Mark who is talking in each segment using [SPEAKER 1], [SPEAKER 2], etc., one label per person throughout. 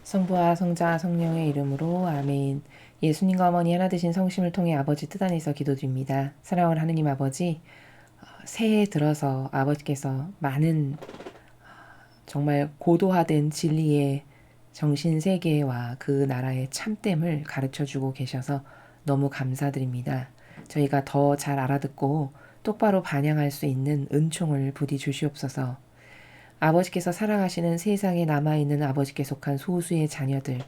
[SPEAKER 1] 성부와 성자 성령의 이름으로 아멘. 예수님과 어머니 하나 되신 성심을 통해 아버지 뜻 안에서 기도드립니다. 사랑하는 하느님 아버지, 새해 들어서 아버지께서 많은 정말 고도화된 진리의 정신세계와 그 나라의 참됨을 가르쳐주고 계셔서 너무 감사드립니다. 저희가 더 잘 알아듣고 똑바로 반영할 수 있는 은총을 부디 주시옵소서. 아버지께서 사랑하시는 세상에 남아있는 아버지께 속한 소수의 자녀들,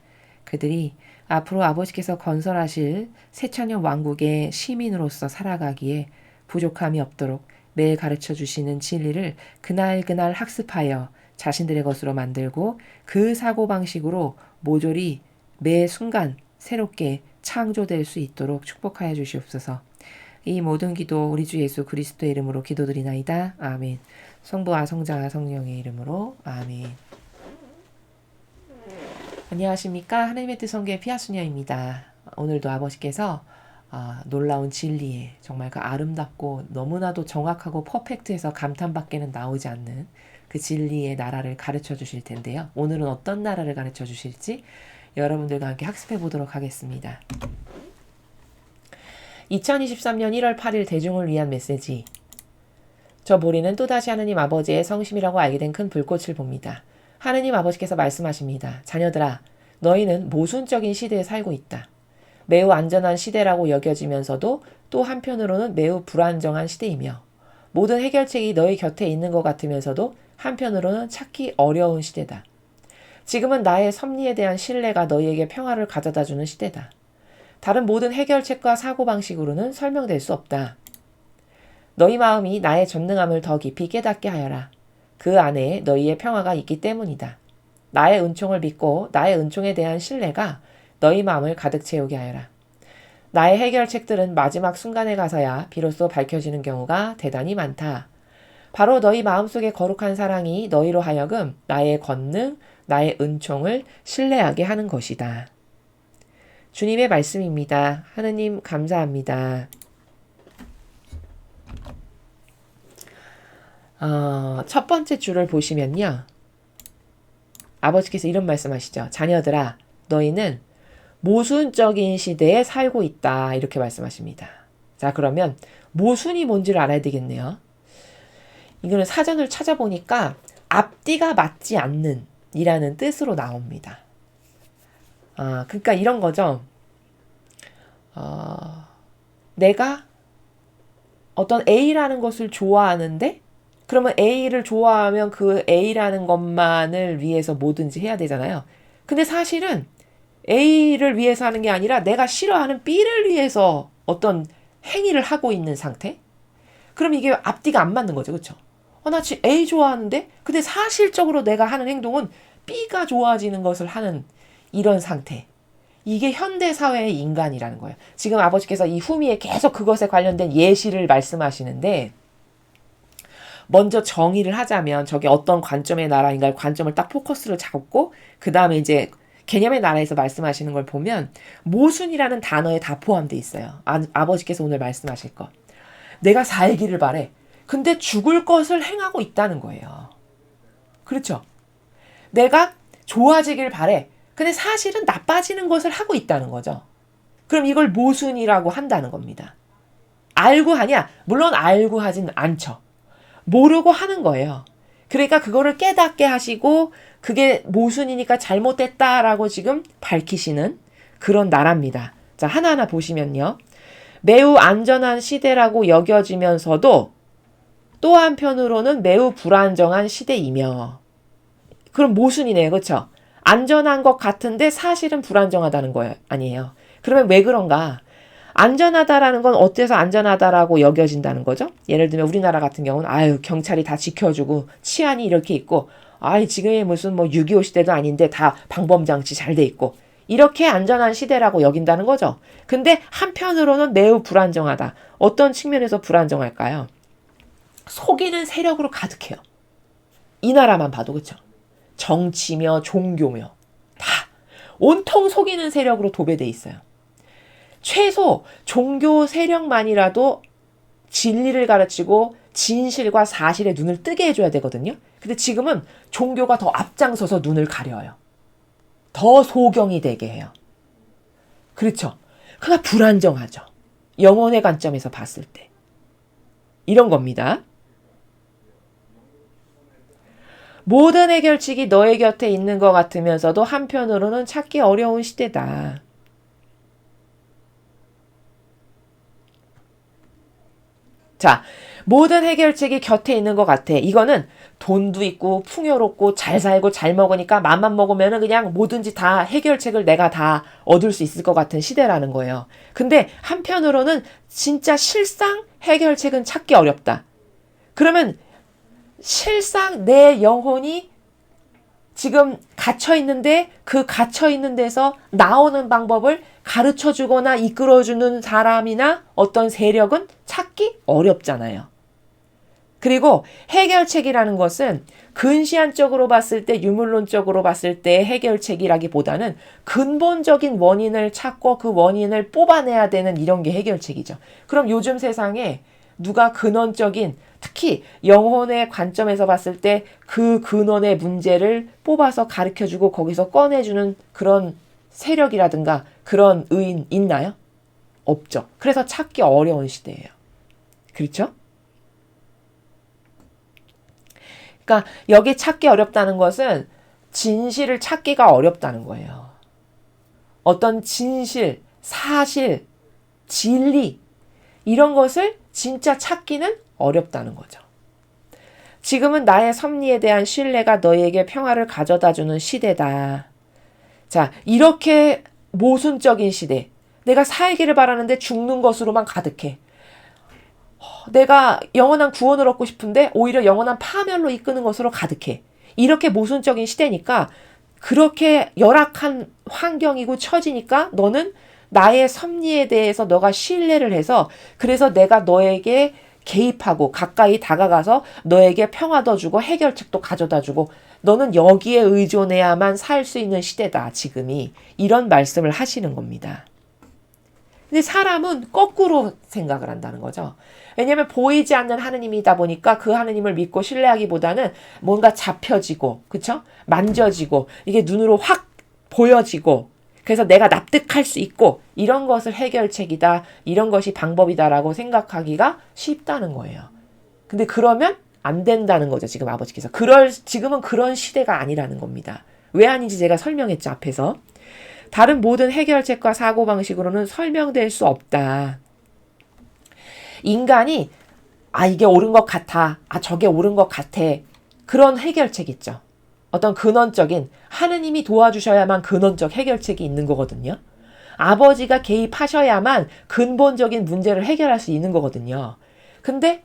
[SPEAKER 1] 그들이 앞으로 아버지께서 건설하실 새천년 왕국의 시민으로서 살아가기에 부족함이 없도록 매일 가르쳐 주시는 진리를 그날 학습하여 자신들의 것으로 만들고 그 사고방식으로 모조리 매 순간 새롭게 창조될 수 있도록 축복하여 주시옵소서. 이 모든 기도 우리 주 예수 그리스도의 이름으로 기도드리나이다. 아멘. 성부와 성자와 성령의 이름으로 아멘. 안녕하십니까. 하나님의 뜻 성교의 피아수녀입니다. 오늘도 아버지께서 놀라운 진리에 정말 그 아름답고 너무나도 정확하고 퍼펙트해서 감탄밖에는 나오지 않는 그 진리의 나라를 가르쳐 주실 텐데요. 오늘은 어떤 나라를 가르쳐 주실지 여러분들과 함께 학습해 보도록 하겠습니다. 2023년 1월 8일 대중을 위한 메시지. 저 보리는 또다시 하느님 아버지의 성심이라고 알게 된 큰 불꽃을 봅니다. 하느님 아버지께서 말씀하십니다. 자녀들아, 너희는 모순적인 시대에 살고 있다. 매우 안전한 시대라고 여겨지면서도 또 한편으로는 매우 불안정한 시대이며 모든 해결책이 너희 곁에 있는 것 같으면서도 한편으로는 찾기 어려운 시대다. 지금은 나의 섭리에 대한 신뢰가 너희에게 평화를 가져다주는 시대다. 다른 모든 해결책과 사고방식으로는 설명될 수 없다. 너희 마음이 나의 전능함을 더 깊이 깨닫게 하여라. 그 안에 너희의 평화가 있기 때문이다. 나의 은총을 믿고 나의 은총에 대한 신뢰가 너희 마음을 가득 채우게 하여라. 나의 해결책들은 마지막 순간에 가서야 비로소 밝혀지는 경우가 대단히 많다. 바로 너희 마음속의 거룩한 사랑이 너희로 하여금 나의 권능, 나의 은총을 신뢰하게 하는 것이다. 주님의 말씀입니다. 하느님 감사합니다. 첫 번째 줄을 보시면요. 아버지께서 이런 말씀하시죠. 자녀들아, 너희는 모순적인 시대에 살고 있다. 이렇게 말씀하십니다. 자, 그러면 모순이 뭔지를 알아야 되겠네요. 이거는 사전을 찾아보니까 앞뒤가 맞지 않는 이라는 뜻으로 나옵니다. 그러니까 이런 거죠. 내가 어떤 A라는 것을 좋아하는데 그러면 A를 좋아하면 그 A라는 것만을 위해서 뭐든지 해야 되잖아요. 근데 사실은 A를 위해서 하는 게 아니라 내가 싫어하는 B를 위해서 어떤 행위를 하고 있는 상태? 그럼 이게 앞뒤가 안 맞는 거죠. 그렇죠? 나 지금 A 좋아하는데 근데 사실적으로 내가 하는 행동은 B가 좋아지는 것을 하는 이런 상태. 이게 현대사회의 인간이라는 거예요. 지금 아버지께서 이 후미에 계속 그것에 관련된 예시를 말씀하시는데 먼저 정의를 하자면 저게 어떤 관점의 나라인가 관점을 딱 포커스를 잡고 그 다음에 이제 개념의 나라에서 말씀하시는 걸 보면 모순이라는 단어에 다 포함되어 있어요. 아버지께서 오늘 말씀하실 것. 내가 살기를 바래. 근데 죽을 것을 행하고 있다는 거예요. 그렇죠? 내가 좋아지길 바래. 근데 사실은 나빠지는 것을 하고 있다는 거죠. 그럼 이걸 모순이라고 한다는 겁니다. 알고 하냐? 물론 알고 하진 않죠. 모르고 하는 거예요. 그러니까 그거를 깨닫게 하시고 그게 모순이니까 잘못됐다라고 지금 밝히시는 그런 나라입니다. 자, 하나하나 보시면요. 매우 안전한 시대라고 여겨지면서도 또 한편으로는 매우 불안정한 시대이며 그럼 모순이네요. 그렇죠? 안전한 것 같은데 사실은 불안정하다는 거예요. 아니에요. 그러면 왜 그런가? 안전하다라는 건 어때서 안전하다라고 여겨진다는 거죠? 예를 들면 우리나라 같은 경우는 경찰이 다 지켜주고 치안이 이렇게 있고 지금의 무슨 6.25 시대도 아닌데 다 방범장치 잘 돼 있고 이렇게 안전한 시대라고 여긴다는 거죠. 근데 한편으로는 매우 불안정하다. 어떤 측면에서 불안정할까요? 속이는 세력으로 가득해요. 이 나라만 봐도 그렇죠? 정치며 종교며 다 온통 속이는 세력으로 도배돼 있어요. 최소 종교 세력만이라도 진리를 가르치고 진실과 사실에 눈을 뜨게 해줘야 되거든요. 근데 지금은 종교가 더 앞장서서 눈을 가려요. 더 소경이 되게 해요. 그렇죠? 그가 불안정하죠. 영혼의 관점에서 봤을 때. 이런 겁니다. 모든 해결책이 너의 곁에 있는 것 같으면서도 한편으로는 찾기 어려운 시대다. 자, 모든 해결책이 곁에 있는 것 같아. 이거는 돈도 있고 풍요롭고 잘 살고 잘 먹으니까 맘만 먹으면 그냥 뭐든지 다 해결책을 내가 다 얻을 수 있을 것 같은 시대라는 거예요. 근데 한편으로는 진짜 실상 해결책은 찾기 어렵다. 그러면 실상 내 영혼이 지금 갇혀 있는데 그 갇혀 있는 데서 나오는 방법을 가르쳐 주거나 이끌어 주는 사람이나 어떤 세력은 찾기 어렵잖아요. 그리고 해결책이라는 것은 근시안적으로 봤을 때, 유물론적으로 봤을 때 해결책이라기보다는 근본적인 원인을 찾고 그 원인을 뽑아내야 되는 이런 게 해결책이죠. 그럼 요즘 세상에 누가 근원적인, 특히 영혼의 관점에서 봤을 때 그 근원의 문제를 뽑아서 가르쳐주고 거기서 꺼내주는 그런 세력이라든가 그런 의인 있나요? 없죠. 그래서 찾기 어려운 시대예요. 그렇죠? 그러니까 여기 찾기 어렵다는 것은 진실을 찾기가 어렵다는 거예요. 어떤 진실, 사실, 진리 이런 것을 진짜 찾기는 어렵다는 거죠. 지금은 나의 섭리에 대한 신뢰가 너에게 평화를 가져다주는 시대다. 자, 이렇게 모순적인 시대. 내가 살기를 바라는데 죽는 것으로만 가득해. 내가 영원한 구원을 얻고 싶은데 오히려 영원한 파멸로 이끄는 것으로 가득해. 이렇게 모순적인 시대니까 그렇게 열악한 환경이고 처지니까 너는 나의 섭리에 대해서 너가 신뢰를 해서 그래서 내가 너에게 개입하고 가까이 다가가서 너에게 평화도 주고 해결책도 가져다 주고 너는 여기에 의존해야만 살 수 있는 시대다 지금이. 이런 말씀을 하시는 겁니다. 근데 사람은 거꾸로 생각을 한다는 거죠. 왜냐하면 보이지 않는 하느님이다 보니까 그 하느님을 믿고 신뢰하기보다는 뭔가 잡혀지고 그쵸? 만져지고 이게 눈으로 확 보여지고 그래서 내가 납득할 수 있고 이런 것을 해결책이다. 이런 것이 방법이다라고 생각하기가 쉽다는 거예요. 근데 그러면 안 된다는 거죠. 지금 아버지께서. 지금은 그런 시대가 아니라는 겁니다. 왜 아닌지 제가 설명했죠. 앞에서. 다른 모든 해결책과 사고방식으로는 설명될 수 없다. 인간이 이게 옳은 것 같아. 저게 옳은 것 같아. 그런 해결책 있죠. 어떤 근원적인 하느님이 도와주셔야만 근원적 해결책이 있는 거거든요. 아버지가 개입하셔야만 근본적인 문제를 해결할 수 있는 거거든요. 근데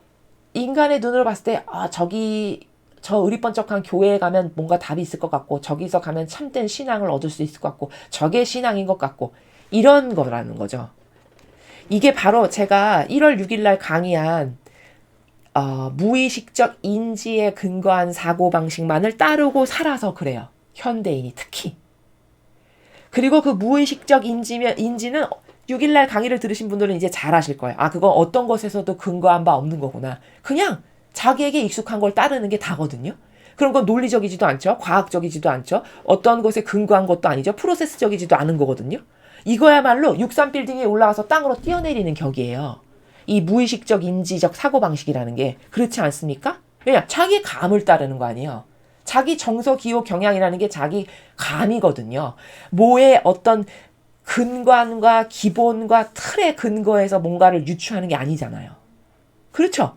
[SPEAKER 1] 인간의 눈으로 봤을 때 저 의리번쩍한 교회에 가면 뭔가 답이 있을 것 같고 저기서 가면 참된 신앙을 얻을 수 있을 것 같고 저게 신앙인 것 같고 이런 거라는 거죠. 이게 바로 제가 1월 6일 날 강의한 무의식적 인지에 근거한 사고방식만을 따르고 살아서 그래요. 현대인이 특히. 그리고 그 무의식적 인지는 6일날 강의를 들으신 분들은 이제 잘 아실 거예요. 그건 어떤 것에서도 근거한 바 없는 거구나. 그냥 자기에게 익숙한 걸 따르는 게 다거든요. 그런 건 논리적이지도 않죠. 과학적이지도 않죠. 어떤 것에 근거한 것도 아니죠. 프로세스적이지도 않은 거거든요. 이거야말로 63빌딩에 올라가서 땅으로 뛰어내리는 격이에요. 이 무의식적 인지적 사고방식이라는 게. 그렇지 않습니까? 왜냐? 자기의 감을 따르는 거 아니에요. 자기 정서, 기호, 경향이라는 게 자기 감이거든요. 뭐의 어떤 근간과 기본과 틀에 근거해서 뭔가를 유추하는 게 아니잖아요. 그렇죠?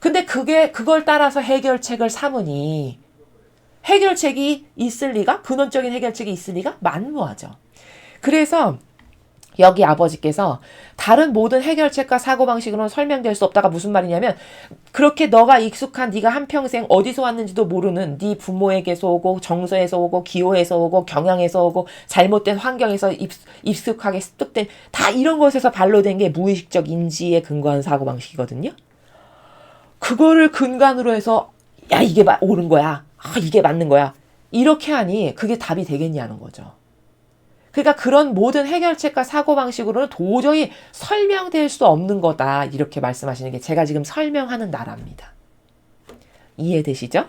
[SPEAKER 1] 근데 그걸 따라서 해결책을 삼으니 해결책이 있을 리가? 근원적인 해결책이 있을 리가? 만무하죠. 그래서 여기 아버지께서 다른 모든 해결책과 사고방식으로는 설명될 수 없다가 무슨 말이냐면 그렇게 너가 익숙한 네가 한평생 어디서 왔는지도 모르는 네 부모에게서 오고 정서에서 오고 기호에서 오고 경향에서 오고 잘못된 환경에서 익숙하게 습득된 다 이런 것에서 반로된 게 무의식적 인지에 근거한 사고방식이거든요. 그거를 근간으로 해서 야 이게 옳은 거야. 이게 맞는 거야. 이렇게 하니 그게 답이 되겠냐는 거죠. 그러니까 그런 모든 해결책과 사고방식으로는 도저히 설명될 수 없는 거다. 이렇게 말씀하시는 게 제가 지금 설명하는 나라입니다. 이해되시죠?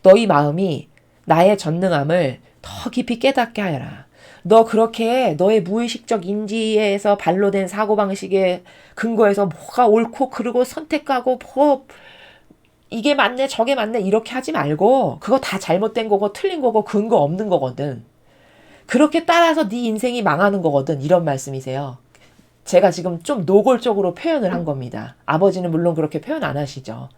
[SPEAKER 1] 너희 마음이 나의 전능함을 더 깊이 깨닫게 하여라. 너 그렇게 너의 무의식적 인지에서 발로된 사고방식에 근거해서 뭐가 옳고 그르고 선택하고 뭐 이게 맞네 저게 맞네 이렇게 하지 말고 그거 다 잘못된 거고 틀린 거고 근거 없는 거거든. 그렇게 따라서 네 인생이 망하는 거거든. 이런 말씀이세요. 제가 지금 좀 노골적으로 표현을 한 겁니다. 아버지는 물론 그렇게 표현 안 하시죠.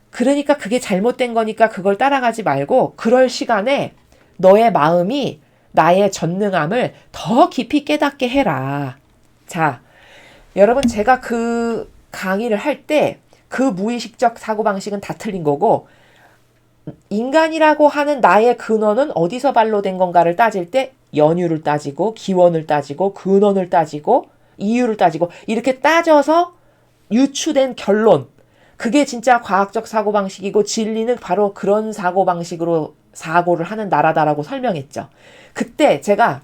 [SPEAKER 1] 그러니까 그게 잘못된 거니까 그걸 따라가지 말고 그럴 시간에 너의 마음이 나의 전능함을 더 깊이 깨닫게 해라. 자, 여러분 제가 그 강의를 할 때 그 무의식적 사고방식은 다 틀린 거고 인간이라고 하는 나의 근원은 어디서 발로된 건가를 따질 때 연유를 따지고 기원을 따지고 근원을 따지고 이유를 따지고 이렇게 따져서 유추된 결론 그게 진짜 과학적 사고방식이고 진리는 바로 그런 사고방식으로 사고를 하는 나라다라고 설명했죠. 그때 제가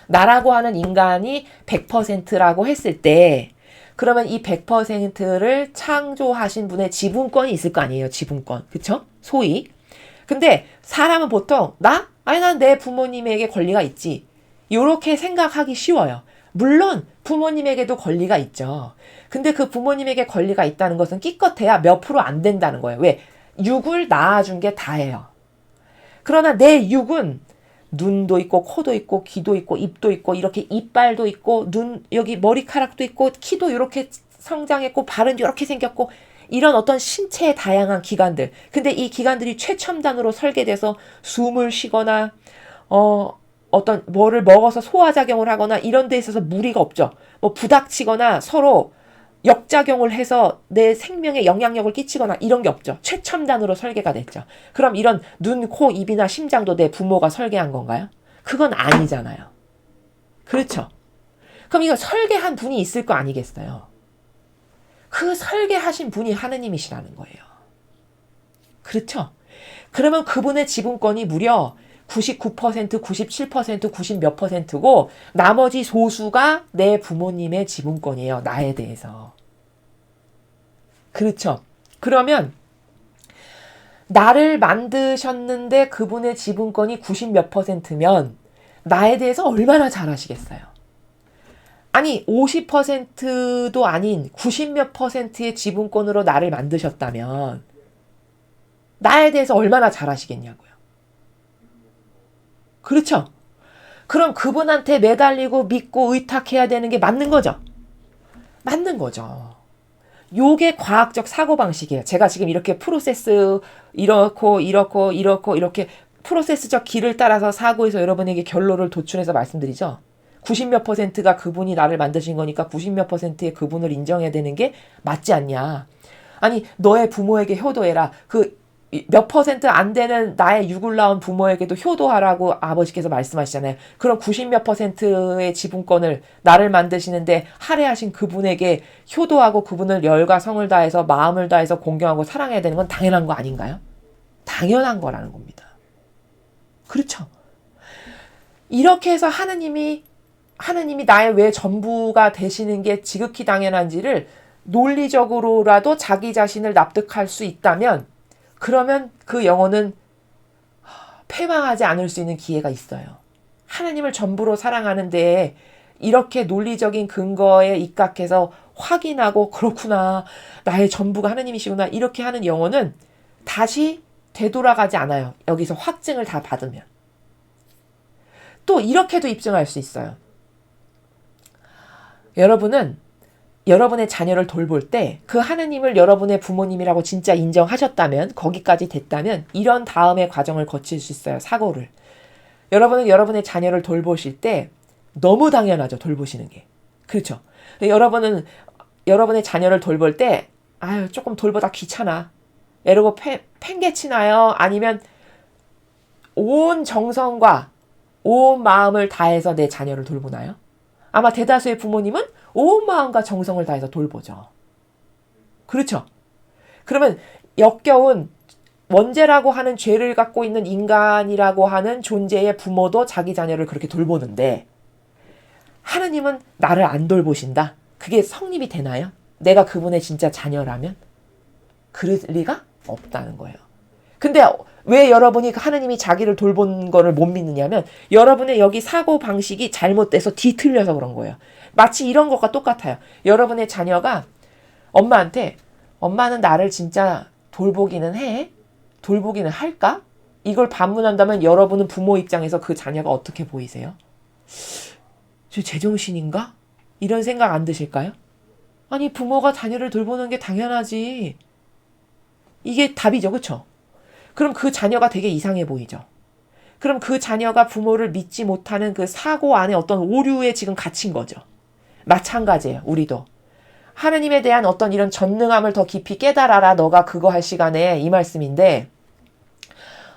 [SPEAKER 1] 나라고 하는 인간이 100%라고 했을 때 그러면 이 100%를 창조하신 분의 지분권이 있을 거 아니에요. 지분권. 그쵸? 소위. 근데 사람은 보통 아니 난 내 부모님에게 권리가 있지. 요렇게 생각하기 쉬워요. 물론 부모님에게도 권리가 있죠. 근데 그 부모님에게 권리가 있다는 것은 기껏해야 몇 프로 안 된다는 거예요. 왜? 육을 낳아준 게 다예요. 그러나 내 육은 눈도 있고 코도 있고 귀도 있고 입도 있고 이렇게 이빨도 있고 눈 여기 머리카락도 있고 키도 이렇게 성장했고 발은 이렇게 생겼고 이런 어떤 신체의 다양한 기관들. 근데 이 기관들이 최첨단으로 설계돼서 숨을 쉬거나 어떤 뭐를 먹어서 소화작용을 하거나 이런 데 있어서 무리가 없죠. 뭐 부닥치거나 서로 역작용을 해서 내 생명에 영향력을 끼치거나 이런 게 없죠. 최첨단으로 설계가 됐죠. 그럼 이런 눈, 코, 입이나 심장도 내 부모가 설계한 건가요? 그건 아니잖아요. 그렇죠. 그럼 이거 설계한 분이 있을 거 아니겠어요? 그 설계하신 분이 하느님이시라는 거예요. 그렇죠? 그러면 그분의 지분권이 무려 99%, 97%, 90 몇 %고 나머지 소수가 내 부모님의 지분권이에요. 나에 대해서. 그렇죠. 그러면 나를 만드셨는데 그분의 지분권이 90 몇 %면 나에 대해서 얼마나 잘 아시겠어요? 아니 50%도 아닌 90 몇 %의 지분권으로 나를 만드셨다면 나에 대해서 얼마나 잘 아시겠냐고요. 그렇죠? 그럼 그분한테 매달리고 믿고 의탁해야 되는 게 맞는 거죠? 맞는 거죠. 요게 과학적 사고방식이에요. 제가 지금 이렇게 프로세스 이렇게 프로세스적 길을 따라서 사고에서 여러분에게 결론을 도출해서 말씀드리죠. 90 몇 %가 그분이 나를 만드신 거니까 90 몇 %의 그분을 인정해야 되는 게 맞지 않냐. 아니 너의 부모에게 효도해라. 그 몇 % 안 되는 나의 육을 낳은 부모에게도 효도하라고 아버지께서 말씀하시잖아요. 그럼 90 몇 %의 지분권을 나를 만드시는데 할애하신 그분에게 효도하고 그분을 열과 성을 다해서 마음을 다해서 공경하고 사랑해야 되는 건 당연한 거 아닌가요? 당연한 거라는 겁니다. 그렇죠. 이렇게 해서 하느님이 나의 왜 전부가 되시는 게 지극히 당연한지를 논리적으로라도 자기 자신을 납득할 수 있다면 그러면 그 영혼은 패망하지 않을 수 있는 기회가 있어요. 하나님을 전부로 사랑하는 데에 이렇게 논리적인 근거에 입각해서 확인하고 그렇구나. 나의 전부가 하나님이시구나. 이렇게 하는 영혼은 다시 되돌아가지 않아요. 여기서 확증을 다 받으면. 또 이렇게도 입증할 수 있어요. 여러분은 여러분의 자녀를 돌볼 때 그 하느님을 여러분의 부모님이라고 진짜 인정하셨다면 거기까지 됐다면 이런 다음의 과정을 거칠 수 있어요. 사고를. 여러분은 여러분의 자녀를 돌보실 때 너무 당연하죠. 돌보시는 게. 그렇죠. 여러분은 여러분의 자녀를 돌볼 때 조금 돌보다 귀찮아. 이러고 팽개치나요? 아니면 온 정성과 온 마음을 다해서 내 자녀를 돌보나요? 아마 대다수의 부모님은 온 마음과 정성을 다해서 돌보죠. 그렇죠? 그러면 역겨운 원죄라고 하는 죄를 갖고 있는 인간이라고 하는 존재의 부모도 자기 자녀를 그렇게 돌보는데 하느님은 나를 안 돌보신다? 그게 성립이 되나요? 내가 그분의 진짜 자녀라면? 그럴 리가 없다는 거예요. 근데 왜 여러분이 하느님이 자기를 돌본 거를 못 믿느냐면 여러분의 여기 사고 방식이 잘못돼서 뒤틀려서 그런 거예요. 마치 이런 것과 똑같아요. 여러분의 자녀가 엄마한테 엄마는 나를 진짜 돌보기는 해? 돌보기는 할까? 이걸 반문한다면 여러분은 부모 입장에서 그 자녀가 어떻게 보이세요? 저 제정신인가? 이런 생각 안 드실까요? 아니 부모가 자녀를 돌보는 게 당연하지. 이게 답이죠. 그렇죠? 그럼 그 자녀가 되게 이상해 보이죠. 그럼 그 자녀가 부모를 믿지 못하는 그 사고 안에 어떤 오류에 지금 갇힌 거죠. 마찬가지예요. 우리도. 하느님에 대한 어떤 이런 전능함을 더 깊이 깨달아라. 너가 그거 할 시간에 이 말씀인데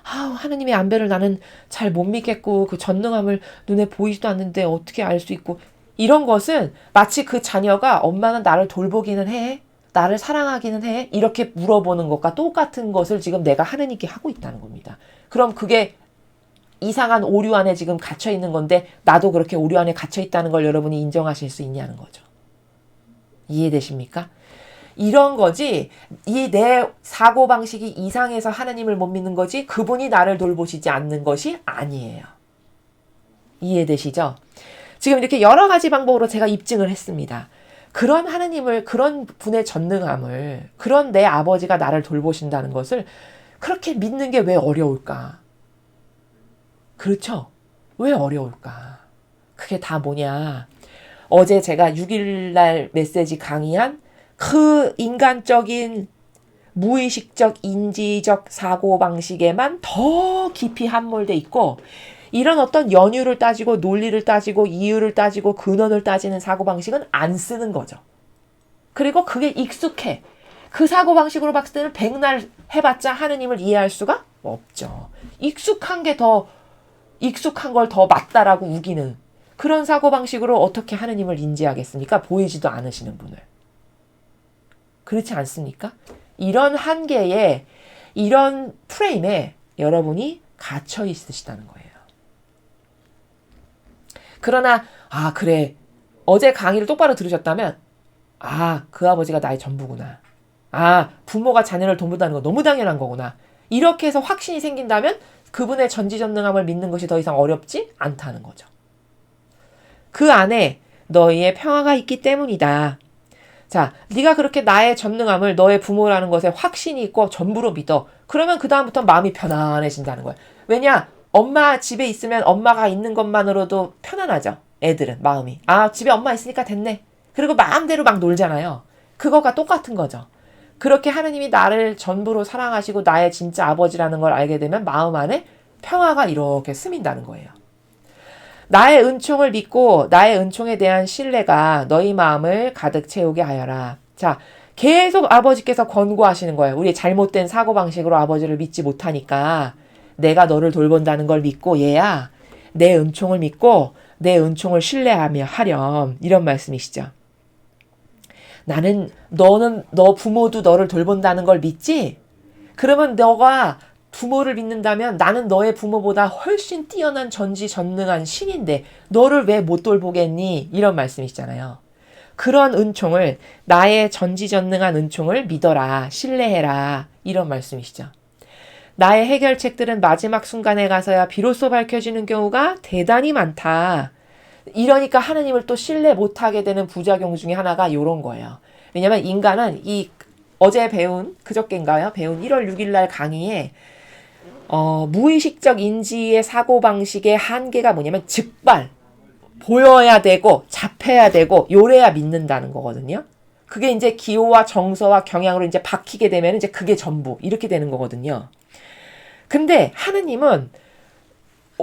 [SPEAKER 1] 하느님의 안배를 나는 잘 못 믿겠고 그 전능함을 눈에 보이지도 않는데 어떻게 알 수 있고 이런 것은 마치 그 자녀가 엄마는 나를 돌보기는 해? 나를 사랑하기는 해? 이렇게 물어보는 것과 똑같은 것을 지금 내가 하느님께 하고 있다는 겁니다. 그럼 그게 이상한 오류 안에 지금 갇혀 있는 건데 나도 그렇게 오류 안에 갇혀 있다는 걸 여러분이 인정하실 수 있냐는 거죠. 이해되십니까? 이런 거지 이 내 사고방식이 이상해서 하느님을 못 믿는 거지 그분이 나를 돌보시지 않는 것이 아니에요. 이해되시죠? 지금 이렇게 여러 가지 방법으로 제가 입증을 했습니다. 그런 하느님을, 그런 분의 전능함을, 그런 내 아버지가 나를 돌보신다는 것을 그렇게 믿는 게 왜 어려울까? 그렇죠? 왜 어려울까? 그게 다 뭐냐? 어제 제가 6일날 메시지 강의한 그 인간적인 무의식적 인지적 사고방식에만 더 깊이 함몰돼 있고 이런 어떤 연유를 따지고 논리를 따지고 이유를 따지고 근원을 따지는 사고방식은 안 쓰는 거죠. 그리고 그게 익숙해. 그 사고방식으로 봤을 때는 백날 해봤자 하느님을 이해할 수가 없죠. 익숙한 걸 더 맞다라고 우기는 그런 사고방식으로 어떻게 하느님을 인지하겠습니까? 보이지도 않으시는 분을. 그렇지 않습니까? 이런 한계에, 이런 프레임에 여러분이 갇혀 있으시다는 거예요. 그러나 그래. 어제 강의를 똑바로 들으셨다면 그 아버지가 나의 전부구나. 부모가 자녀를 돌본다는 거 너무 당연한 거구나. 이렇게 해서 확신이 생긴다면 그분의 전지전능함을 믿는 것이 더 이상 어렵지 않다는 거죠. 그 안에 너희의 평화가 있기 때문이다. 자, 네가 그렇게 나의 전능함을 너의 부모라는 것에 확신이 있고 전부로 믿어. 그러면 그 다음부터 마음이 편안해진다는 거야. 왜냐? 엄마 집에 있으면 엄마가 있는 것만으로도 편안하죠. 애들은 마음이. 집에 엄마 있으니까 됐네. 그리고 마음대로 막 놀잖아요. 그거가 똑같은 거죠. 그렇게 하느님이 나를 전부로 사랑하시고 나의 진짜 아버지라는 걸 알게 되면 마음 안에 평화가 이렇게 스민다는 거예요. 나의 은총을 믿고 나의 은총에 대한 신뢰가 너희 마음을 가득 채우게 하여라. 자, 계속 아버지께서 권고하시는 거예요. 우리 잘못된 사고방식으로 아버지를 믿지 못하니까 내가 너를 돌본다는 걸 믿고 얘야 내 은총을 믿고 내 은총을 신뢰하며 하렴. 이런 말씀이시죠. 너 부모도 너를 돌본다는 걸 믿지? 그러면 너가 부모를 믿는다면 나는 너의 부모보다 훨씬 뛰어난 전지전능한 신인데 너를 왜 못 돌보겠니? 이런 말씀이시잖아요. 그런 은총을 나의 전지전능한 은총을 믿어라. 신뢰해라. 이런 말씀이시죠. 나의 해결책들은 마지막 순간에 가서야 비로소 밝혀지는 경우가 대단히 많다. 이러니까 하느님을 또 신뢰 못하게 되는 부작용 중에 하나가 이런 거예요. 왜냐면 인간은 그저께인가요? 배운 1월 6일날 강의에 무의식적 인지의 사고방식의 한계가 뭐냐면 즉발 보여야 되고 잡혀야 되고 요래야 믿는다는 거거든요. 그게 이제 기호와 정서와 경향으로 이제 박히게 되면 이제 그게 전부 이렇게 되는 거거든요. 근데 하느님은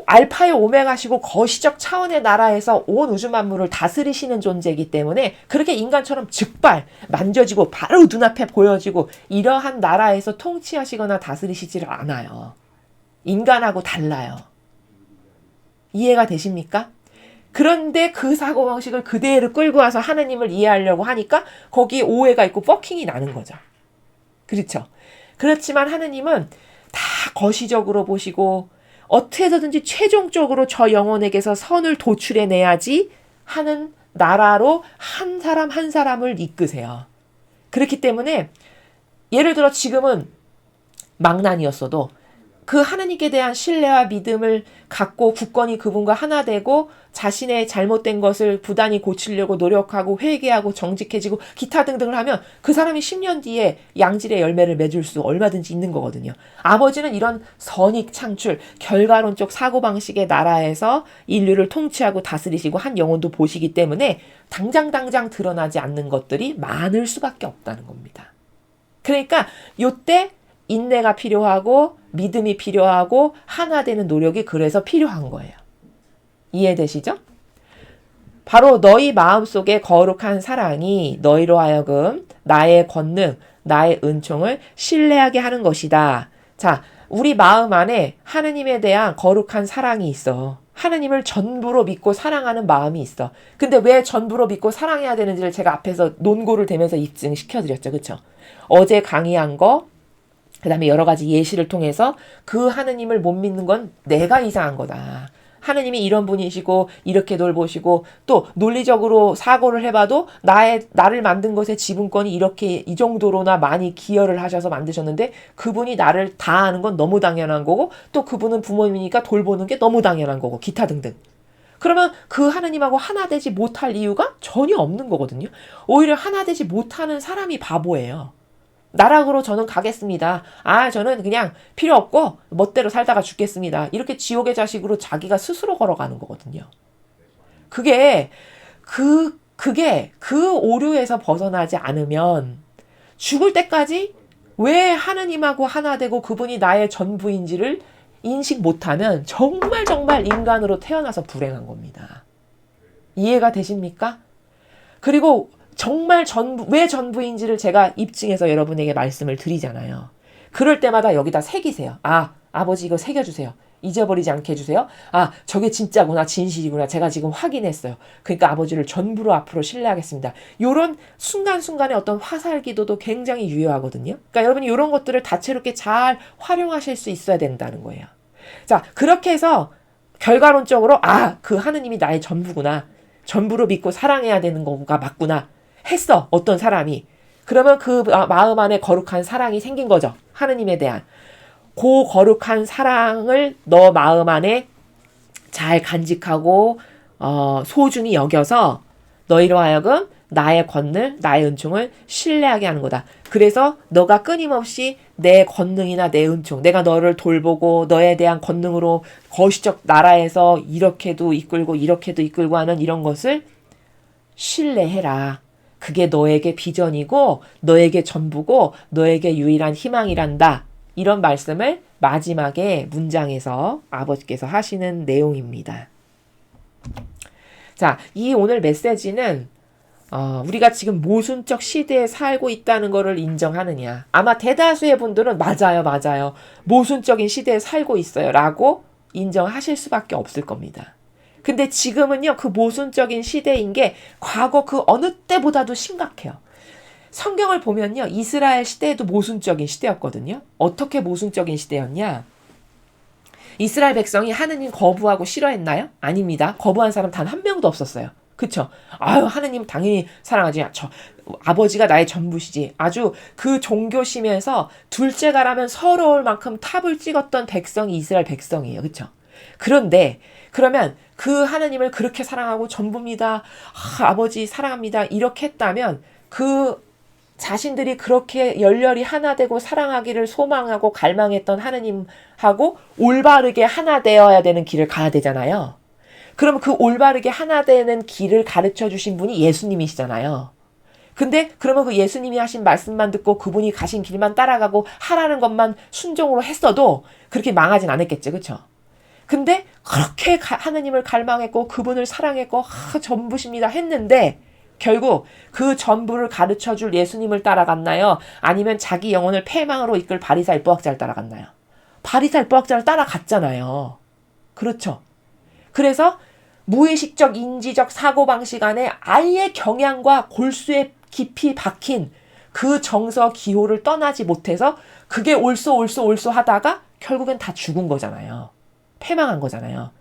[SPEAKER 1] 알파의 오메가시고 거시적 차원의 나라에서 온 우주 만물을 다스리시는 존재이기 때문에 그렇게 인간처럼 즉발 만져지고 바로 눈앞에 보여지고 이러한 나라에서 통치하시거나 다스리시지를 않아요. 인간하고 달라요. 이해가 되십니까? 그런데 그 사고방식을 그대로 끌고 와서 하느님을 이해하려고 하니까 거기에 오해가 있고 뻑킹이 나는 거죠. 그렇죠? 그렇지만 하느님은 다 거시적으로 보시고 어떻게 해서든지 최종적으로 저 영혼에게서 선을 도출해내야지 하는 나라로 한 사람 한 사람을 이끄세요. 그렇기 때문에 예를 들어 지금은 망난이었어도 그 하나님께 대한 신뢰와 믿음을 갖고 굳건히 그분과 하나 되고 자신의 잘못된 것을 부단히 고치려고 노력하고 회개하고 정직해지고 기타 등등을 하면 그 사람이 10년 뒤에 양질의 열매를 맺을 수 얼마든지 있는 거거든요. 아버지는 이런 선익 창출, 결과론적 사고방식의 나라에서 인류를 통치하고 다스리시고 한 영혼도 보시기 때문에 당장 드러나지 않는 것들이 많을 수밖에 없다는 겁니다. 그러니까 요때 인내가 필요하고 믿음이 필요하고 하나 되는 노력이 그래서 필요한 거예요. 이해되시죠? 바로 너희 마음속에 거룩한 사랑이 너희로 하여금 나의 권능, 나의 은총을 신뢰하게 하는 것이다. 자, 우리 마음 안에 하느님에 대한 거룩한 사랑이 있어. 하느님을 전부로 믿고 사랑하는 마음이 있어. 근데 왜 전부로 믿고 사랑해야 되는지를 제가 앞에서 논고를 대면서 입증시켜드렸죠. 그쵸? 어제 강의한 거, 그 다음에 여러 가지 예시를 통해서 그 하느님을 못 믿는 건 내가 이상한 거다. 하느님이 이런 분이시고 이렇게 돌보시고 또 논리적으로 사고를 해봐도 나를 만든 것의 지분권이 이렇게 이 정도로나 많이 기여를 하셔서 만드셨는데 그분이 나를 다 아는 건 너무 당연한 거고 또 그분은 부모님이니까 돌보는 게 너무 당연한 거고 기타 등등. 그러면 그 하느님하고 하나 되지 못할 이유가 전혀 없는 거거든요. 오히려 하나 되지 못하는 사람이 바보예요. 나락으로 저는 가겠습니다. 저는 그냥 필요 없고 멋대로 살다가 죽겠습니다. 이렇게 지옥의 자식으로 자기가 스스로 걸어가는 거거든요. 그게 그 오류에서 벗어나지 않으면 죽을 때까지 왜 하느님하고 하나 되고 그분이 나의 전부인지를 인식 못하면 정말 인간으로 태어나서 불행한 겁니다. 이해가 되십니까? 그리고 정말 왜 전부인지를 제가 입증해서 여러분에게 말씀을 드리잖아요. 그럴 때마다 여기다 새기세요. 아버지 이거 새겨주세요. 잊어버리지 않게 해주세요. 저게 진짜구나, 진실이구나. 제가 지금 확인했어요. 그러니까 아버지를 전부로 앞으로 신뢰하겠습니다. 요런 순간순간의 어떤 화살기도도 굉장히 유효하거든요. 그러니까 여러분이 이런 것들을 다채롭게 잘 활용하실 수 있어야 된다는 거예요. 자, 그렇게 해서 결과론적으로 그 하느님이 나의 전부구나. 전부로 믿고 사랑해야 되는 거가 맞구나. 했어. 어떤 사람이. 그러면 그 마음 안에 거룩한 사랑이 생긴 거죠. 하느님에 대한. 그 거룩한 사랑을 너 마음 안에 잘 간직하고 소중히 여겨서 너희로 하여금 나의 권능, 나의 은총을 신뢰하게 하는 거다. 그래서 너가 끊임없이 내 권능이나 내 은총, 내가 너를 돌보고 너에 대한 권능으로 거시적 나라에서 이렇게도 이끌고 하는 이런 것을 신뢰해라. 그게 너에게 비전이고 너에게 전부고 너에게 유일한 희망이란다. 이런 말씀을 마지막에 문장에서 아버지께서 하시는 내용입니다. 자, 이 오늘 메시지는 우리가 지금 모순적 시대에 살고 있다는 것을 인정하느냐. 아마 대다수의 분들은 맞아요. 모순적인 시대에 살고 있어요. 라고 인정하실 수밖에 없을 겁니다. 근데 지금은요, 그 모순적인 시대인 게 과거 그 어느 때보다도 심각해요. 성경을 보면요, 이스라엘 시대에도 모순적인 시대였거든요. 어떻게 모순적인 시대였냐? 이스라엘 백성이 하느님 거부하고 싫어했나요? 아닙니다. 거부한 사람 단 한 명도 없었어요. 그쵸? 하느님 당연히 사랑하지. 아버지가 나의 전부시지. 아주 그 종교심에서 둘째가라면 서러울 만큼 탑을 찍었던 백성이 이스라엘 백성이에요. 그쵸? 그런데 그러면 그 하느님을 그렇게 사랑하고 전부입니다. 아버지 사랑합니다. 이렇게 했다면 그 자신들이 그렇게 열렬히 하나 되고 사랑하기를 소망하고 갈망했던 하느님하고 올바르게 하나 되어야 되는 길을 가야 되잖아요. 그럼 그 올바르게 하나 되는 길을 가르쳐 주신 분이 예수님이시잖아요. 근데 그러면 그 예수님이 하신 말씀만 듣고 그분이 가신 길만 따라가고 하라는 것만 순종으로 했어도 그렇게 망하진 않았겠죠. 그렇죠? 근데 그렇게 하느님을 갈망했고 그분을 사랑했고 전부십니다 했는데 결국 그 전부를 가르쳐줄 예수님을 따라갔나요? 아니면 자기 영혼을 패망으로 이끌 바리사의 부학자를 따라갔나요? 바리사의 부학자를 따라갔잖아요. 그렇죠? 그래서 무의식적 인지적 사고방식 안에 아예 경향과 골수에 깊이 박힌 그 정서 기호를 떠나지 못해서 그게 옳소 하다가 결국엔 다 죽은 거잖아요. 패망한 거잖아요.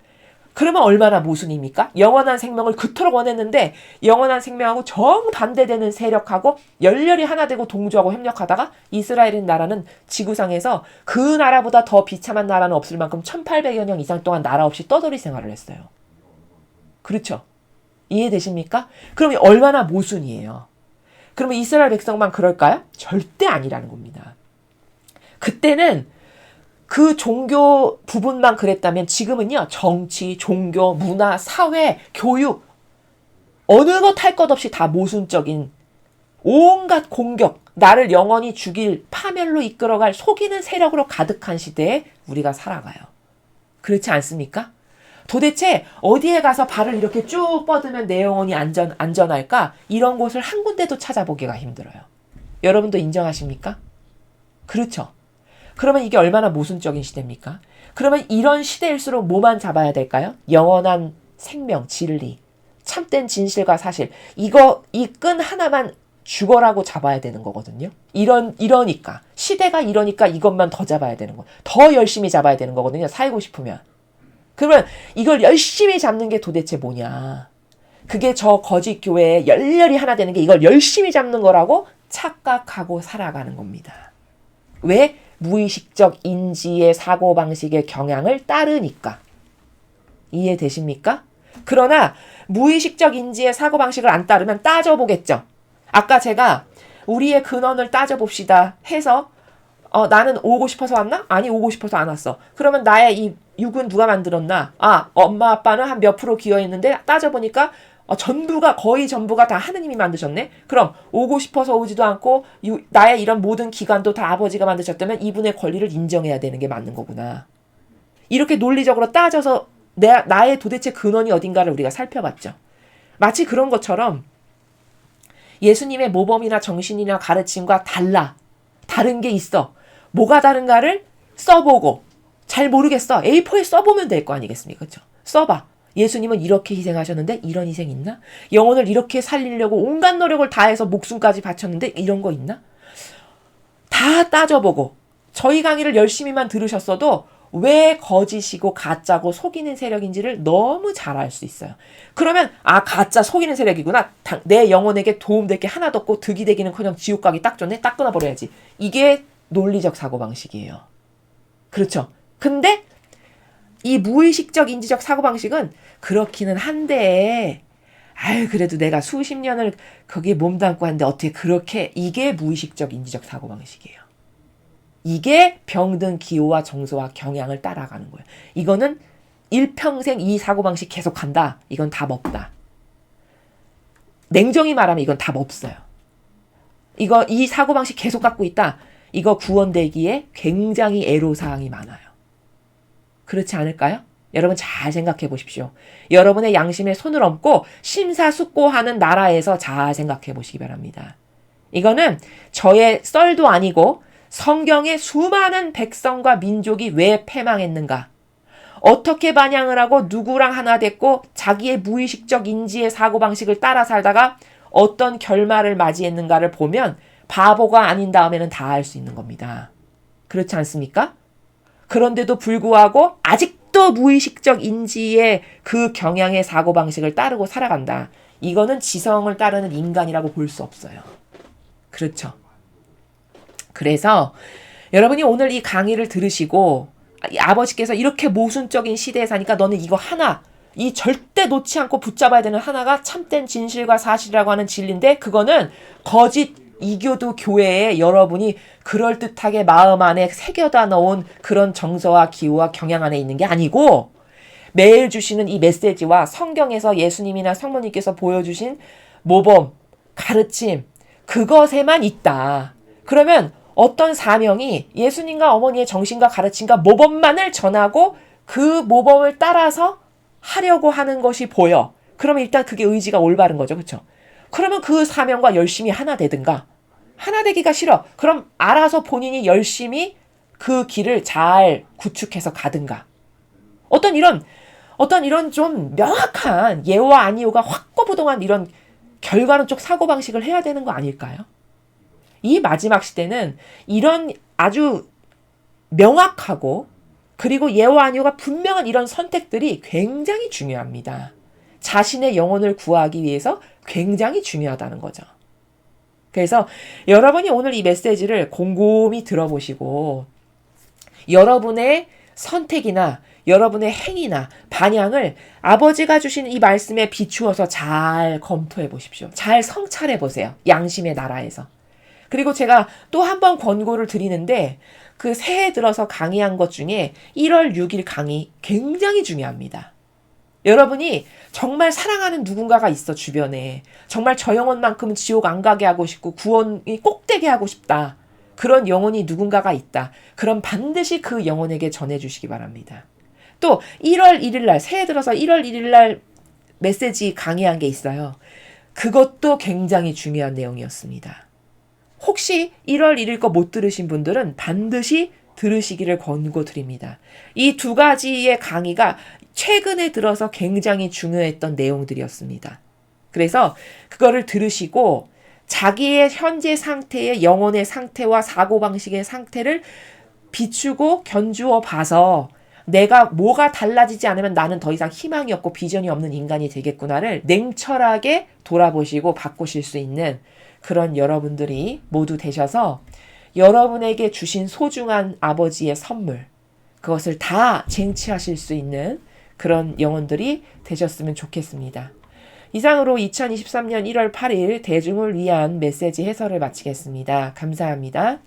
[SPEAKER 1] 그러면 얼마나 모순입니까? 영원한 생명을 그토록 원했는데 영원한 생명하고 정반대되는 세력하고 열렬히 하나 되고 동조하고 협력하다가 이스라엘 나라는 지구상에서 그 나라보다 더 비참한 나라는 없을 만큼 1800여 년 이상 동안 나라 없이 떠돌이 생활을 했어요. 그렇죠? 이해되십니까? 그럼 얼마나 모순이에요. 그러면 이스라엘 백성만 그럴까요? 절대 아니라는 겁니다. 그때는 그 종교 부분만 그랬다면 지금은요, 정치, 종교, 문화, 사회, 교육, 어느 것 할 것 없이 다 모순적인 온갖 공격, 나를 영원히 죽일 파멸로 이끌어갈 속이는 세력으로 가득한 시대에 우리가 살아가요. 그렇지 않습니까? 도대체 어디에 가서 발을 이렇게 쭉 뻗으면 내 영혼이 안전할까? 이런 곳을 한 군데도 찾아보기가 힘들어요. 여러분도 인정하십니까? 그렇죠. 그러면 이게 얼마나 모순적인 시대입니까? 그러면 이런 시대일수록 뭐만 잡아야 될까요? 영원한 생명, 진리, 참된 진실과 사실. 이 끈 하나만 죽어라고 잡아야 되는 거거든요. 이러니까. 시대가 이러니까 이것만 더 잡아야 되는 거예요. 더 열심히 잡아야 되는 거거든요. 살고 싶으면. 그러면 이걸 열심히 잡는 게 도대체 뭐냐? 그게 저 거짓 교회에 열렬히 하나 되는 게 이걸 열심히 잡는 거라고 착각하고 살아가는 겁니다. 왜? 무의식적 인지의 사고방식의 경향을 따르니까. 이해되십니까? 그러나 무의식적 인지의 사고방식을 안 따르면 따져보겠죠. 아까 제가 우리의 근원을 따져봅시다 해서 나는 오고 싶어서 왔나? 아니, 오고 싶어서 안 왔어. 그러면 나의 이 육은 누가 만들었나? 엄마 아빠는 한 몇 프로 기여했는데 따져보니까 거의 전부가 다 하느님이 만드셨네? 그럼 오고 싶어서 오지도 않고 나의 이런 모든 기관도 다 아버지가 만드셨다면 이분의 권리를 인정해야 되는 게 맞는 거구나. 이렇게 논리적으로 따져서 나의 도대체 근원이 어딘가를 우리가 살펴봤죠. 마치 그런 것처럼 예수님의 모범이나 정신이나 가르침과 다른 게 있어. 뭐가 다른가를 써보고 잘 모르겠어. A4에 써보면 될 거 아니겠습니까? 그렇죠? 써봐. 예수님은 이렇게 희생하셨는데 이런 희생 있나? 영혼을 이렇게 살리려고 온갖 노력을 다해서 목숨까지 바쳤는데 이런 거 있나? 다 따져보고 저희 강의를 열심히만 들으셨어도 왜 거짓이고 가짜고 속이는 세력인지를 너무 잘 알 수 있어요. 그러면 가짜 속이는 세력이구나. 내 영혼에게 도움될 게 하나도 없고 득이 되기는커녕 지옥 가기 딱 좋네. 딱 끊어버려야지. 이게 논리적 사고방식이에요. 그렇죠. 근데 이 무의식적 인지적 사고방식은 그렇기는 한데 그래도 내가 수십 년을 거기에 몸담고 하는데 어떻게 그렇게, 이게 무의식적 인지적 사고방식이에요. 이게 병든 기호와 정서와 경향을 따라가는 거예요. 이거는 일평생 이 사고방식 계속한다. 이건 답 없다. 냉정히 말하면 이건 답 없어요. 이 사고방식 계속 갖고 있다. 이거 구원되기에 굉장히 애로사항이 많아요. 그렇지 않을까요? 여러분 잘 생각해 보십시오. 여러분의 양심에 손을 얹고 심사숙고하는 나라에서 잘 생각해 보시기 바랍니다. 이거는 저의 썰도 아니고 성경의 수많은 백성과 민족이 왜 패망했는가? 어떻게 반향을 하고 누구랑 하나 됐고 자기의 무의식적 인지의 사고방식을 따라 살다가 어떤 결말을 맞이했는가를 보면 바보가 아닌 다음에는 다 알 수 있는 겁니다. 그렇지 않습니까? 그런데도 불구하고 아직도 무의식적 인지의 그 경향의 사고방식을 따르고 살아간다. 이거는 지성을 따르는 인간이라고 볼 수 없어요. 그렇죠. 그래서 여러분이 오늘 이 강의를 들으시고 아버지께서 이렇게 모순적인 시대에 사니까 너는 이거 하나, 이 절대 놓지 않고 붙잡아야 되는 하나가 참된 진실과 사실이라고 하는 진리인데 그거는 거짓 이교도 교회에 여러분이 그럴듯하게 마음 안에 새겨다 놓은 그런 정서와 기호와 경향 안에 있는 게 아니고 매일 주시는 이 메시지와 성경에서 예수님이나 성모님께서 보여주신 모범, 가르침, 그것에만 있다. 그러면 어떤 사명이 예수님과 어머니의 정신과 가르침과 모범만을 전하고 그 모범을 따라서 하려고 하는 것이 보여. 그러면 일단 그게 의지가 올바른 거죠. 그렇죠? 그러면 그 사명과 열심히 하나 되든가. 하나 되기가 싫어. 그럼 알아서 본인이 열심히 그 길을 잘 구축해서 가든가. 어떤 이런 좀 명확한 예와 아니오가 확고부동한 이런 결과론적 사고방식을 해야 되는 거 아닐까요? 이 마지막 시대는 이런 아주 명확하고 그리고 예와 아니오가 분명한 이런 선택들이 굉장히 중요합니다. 자신의 영혼을 구하기 위해서 굉장히 중요하다는 거죠. 그래서 여러분이 오늘 이 메시지를 곰곰이 들어보시고 여러분의 선택이나 여러분의 행위나 방향을 아버지가 주신 이 말씀에 비추어서 잘 검토해 보십시오. 잘 성찰해 보세요. 양심의 나라에서. 그리고 제가 또 한 번 권고를 드리는데 그 새해 들어서 강의한 것 중에 1월 6일 강의 굉장히 중요합니다. 여러분이 정말 사랑하는 누군가가 있어 주변에. 정말 저 영혼만큼은 지옥 안 가게 하고 싶고 구원이 꼭 되게 하고 싶다. 그런 영혼이 누군가가 있다. 그럼 반드시 그 영혼에게 전해주시기 바랍니다. 또 1월 1일 날 새해 들어서 1월 1일 날 메시지 강의한 게 있어요. 그것도 굉장히 중요한 내용이었습니다. 혹시 1월 1일 거 못 들으신 분들은 반드시 들으시기를 권고드립니다. 이 두 가지의 강의가 최근에 들어서 굉장히 중요했던 내용들이었습니다. 그래서 그거를 들으시고 자기의 현재 상태의 영혼의 상태와 사고방식의 상태를 비추고 견주어 봐서 내가 뭐가 달라지지 않으면 나는 더 이상 희망이 없고 비전이 없는 인간이 되겠구나를 냉철하게 돌아보시고 바꾸실 수 있는 그런 여러분들이 모두 되셔서 여러분에게 주신 소중한 아버지의 선물, 그것을 다 쟁취하실 수 있는 그런 영혼들이 되셨으면 좋겠습니다. 이상으로 2023년 1월 8일 대중을 위한 메시지 해설을 마치겠습니다. 감사합니다.